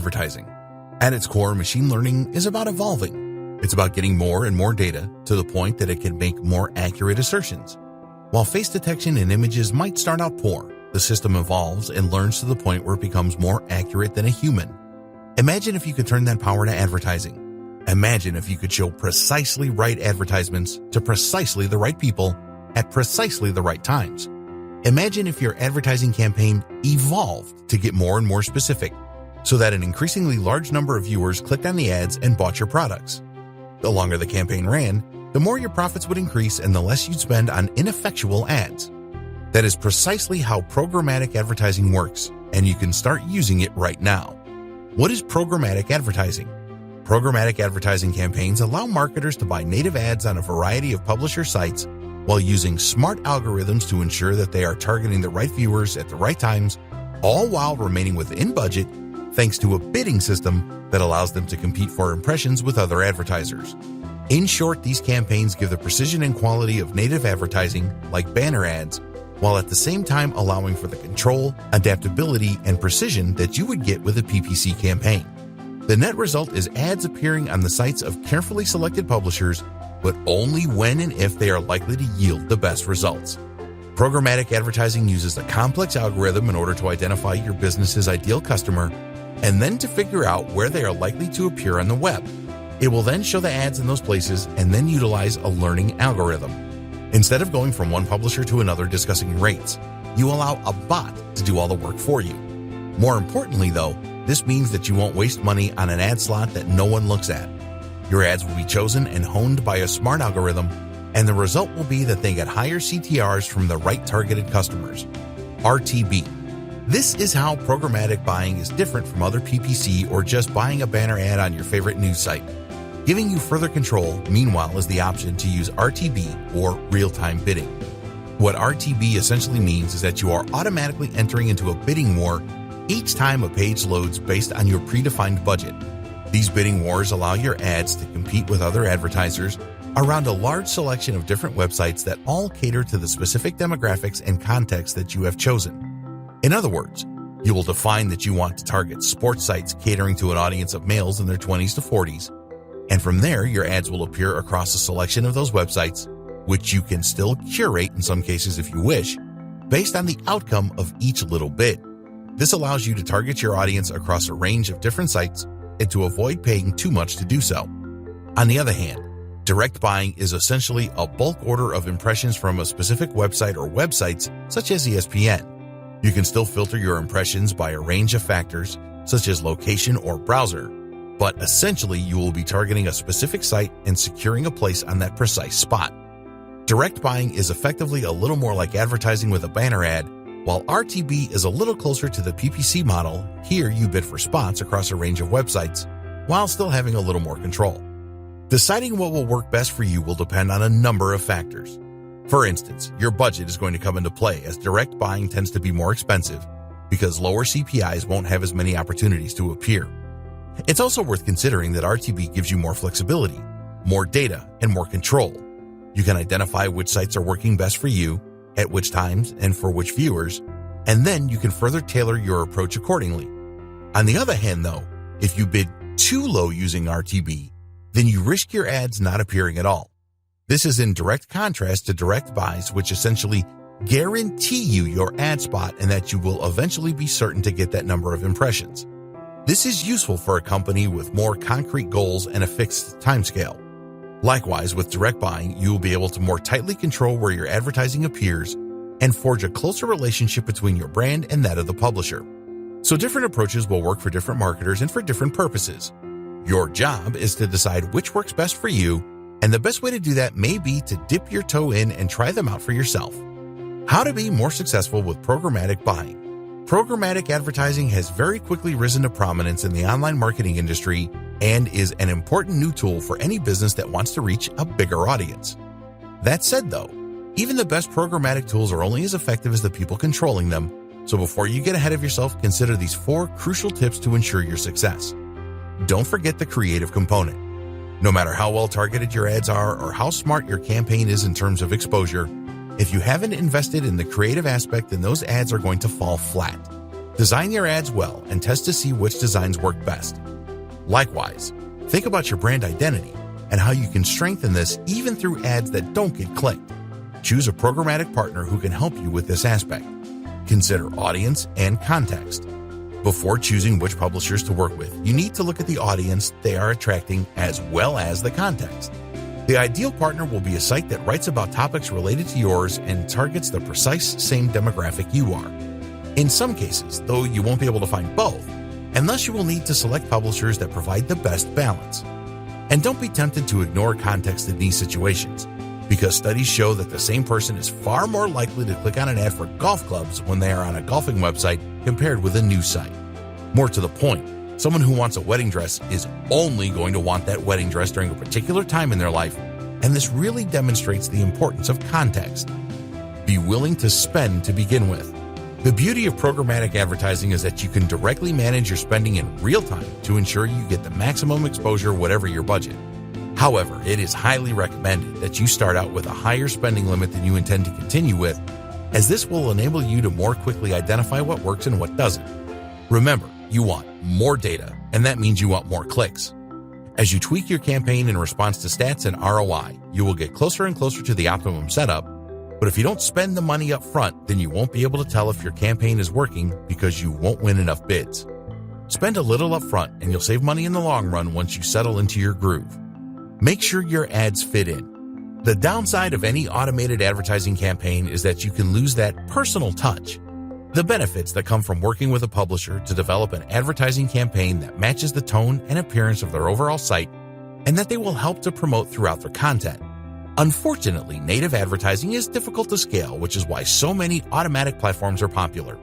advertising. At its core, machine learning is about evolving. It's about getting more and more data to the point that it can make more accurate assertions. While face detection in images might start out poor, the system evolves and learns to the point where it becomes more accurate than a human. Imagine if you could turn that power to advertising. Imagine if you could show precisely right advertisements to precisely the right people at precisely the right times. Imagine if your advertising campaign evolved to get more and more specific, so that an increasingly large number of viewers clicked on the ads and bought your products. The longer the campaign ran, the more your profits would increase and the less you'd spend on ineffectual ads. That is precisely how programmatic advertising works, and you can start using it right now. What is programmatic advertising? Programmatic advertising campaigns allow marketers to buy native ads on a variety of publisher sites while using smart algorithms to ensure that they are targeting the right viewers at the right times, all while remaining within budget, thanks to a bidding system that allows them to compete for impressions with other advertisers. In short, these campaigns give the precision and quality of native advertising, like banner ads, while at the same time allowing for the control, adaptability, and precision that you would get with a PPC campaign. The net result is ads appearing on the sites of carefully selected publishers, but only when and if they are likely to yield the best results. Programmatic advertising uses a complex algorithm in order to identify your business's ideal customer and then to figure out where they are likely to appear on the web. It will then show the ads in those places and then utilize a learning algorithm. Instead of going from one publisher to another discussing rates, you allow a bot to do all the work for you. More importantly, though, this means that you won't waste money on an ad slot that no one looks at. Your ads will be chosen and honed by a smart algorithm, and the result will be that they get higher CTRs from the right targeted customers. RTB. This is how programmatic buying is different from other PPC or just buying a banner ad on your favorite news site. Giving you further control, meanwhile, is the option to use RTB or real-time bidding. What RTB essentially means is that you are automatically entering into a bidding war each time a page loads based on your predefined budget. These bidding wars allow your ads to compete with other advertisers around a large selection of different websites that all cater to the specific demographics and context that you have chosen. In other words, you will define that you want to target sports sites catering to an audience of males in their 20s to 40s, and from there your ads will appear across a selection of those websites, which you can still curate in some cases if you wish, based on the outcome of each little bid. This allows you to target your audience across a range of different sites and to avoid paying too much to do so. On the other hand, direct buying is essentially a bulk order of impressions from a specific website or websites such as ESPN. You can still filter your impressions by a range of factors such as location or browser, but essentially you will be targeting a specific site and securing a place on that precise spot. Direct buying is effectively a little more like advertising with a banner ad, while RTB is a little closer to the PPC model. Here you bid for spots across a range of websites, while still having a little more control. Deciding what will work best for you will depend on a number of factors. For instance, your budget is going to come into play, as direct buying tends to be more expensive because lower CPIs won't have as many opportunities to appear. It's also worth considering that RTB gives you more flexibility, more data, and more control. You can identify which sites are working best for you, at which times, and for which viewers, and then you can further tailor your approach accordingly. On the other hand, though, if you bid too low using RTB, then you risk your ads not appearing at all. This is in direct contrast to direct buys, which essentially guarantee you your ad spot and that you will eventually be certain to get that number of impressions. This is useful for a company with more concrete goals and a fixed timescale. Likewise, with direct buying, you will be able to more tightly control where your advertising appears and forge a closer relationship between your brand and that of the publisher. So different approaches will work for different marketers and for different purposes. Your job is to decide which works best for you, and the best way to do that may be to dip your toe in and try them out for yourself. How to be more successful with programmatic buying. Programmatic advertising has very quickly risen to prominence in the online marketing industry and is an important new tool for any business that wants to reach a bigger audience. That said, though, even the best programmatic tools are only as effective as the people controlling them, so before you get ahead of yourself, consider these 4 crucial tips to ensure your success. Don't forget the creative component. No matter how well targeted your ads are or how smart your campaign is in terms of exposure, if you haven't invested in the creative aspect, then those ads are going to fall flat. Design your ads well and test to see which designs work best. Likewise, think about your brand identity and how you can strengthen this even through ads that don't get clicked. Choose a programmatic partner who can help you with this aspect. Consider audience and context. Before choosing which publishers to work with, you need to look at the audience they are attracting as well as the context. The ideal partner will be a site that writes about topics related to yours and targets the precise same demographic you are. In some cases, though, you won't be able to find both, and thus you will need to select publishers that provide the best balance. And don't be tempted to ignore context in these situations, because studies show that the same person is far more likely to click on an ad for golf clubs when they are on a golfing website compared with a news site. More to the point, someone who wants a wedding dress is only going to want that wedding dress during a particular time in their life, and this really demonstrates the importance of context. Be willing to spend to begin with. The beauty of programmatic advertising is that you can directly manage your spending in real time to ensure you get the maximum exposure whatever your budget. However, it is highly recommended that you start out with a higher spending limit than you intend to continue with, as this will enable you to more quickly identify what works and what doesn't. Remember, you want more data, and that means you want more clicks. As you tweak your campaign in response to stats and ROI, you will get closer and closer to the optimum setup, but if you don't spend the money up front, then you won't be able to tell if your campaign is working because you won't win enough bids. Spend a little up front and you'll save money in the long run once you settle into your groove. Make sure your ads fit in. The downside of any automated advertising campaign is that you can lose that personal touch. The benefits that come from working with a publisher to develop an advertising campaign that matches the tone and appearance of their overall site, and that they will help to promote throughout their content. Unfortunately, native advertising is difficult to scale, which is why so many automatic platforms are popular.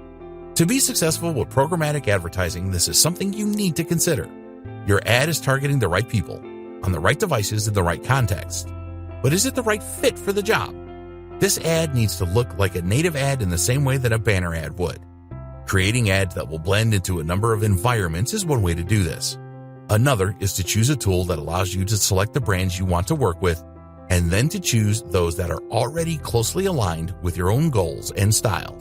To be successful with programmatic advertising, this is something you need to consider. Your ad is targeting the right people, on the right devices in the right context. But is it the right fit for the job? This ad needs to look like a native ad in the same way that a banner ad would. Creating ads that will blend into a number of environments is one way to do this. Another is to choose a tool that allows you to select the brands you want to work with, and then to choose those that are already closely aligned with your own goals and style.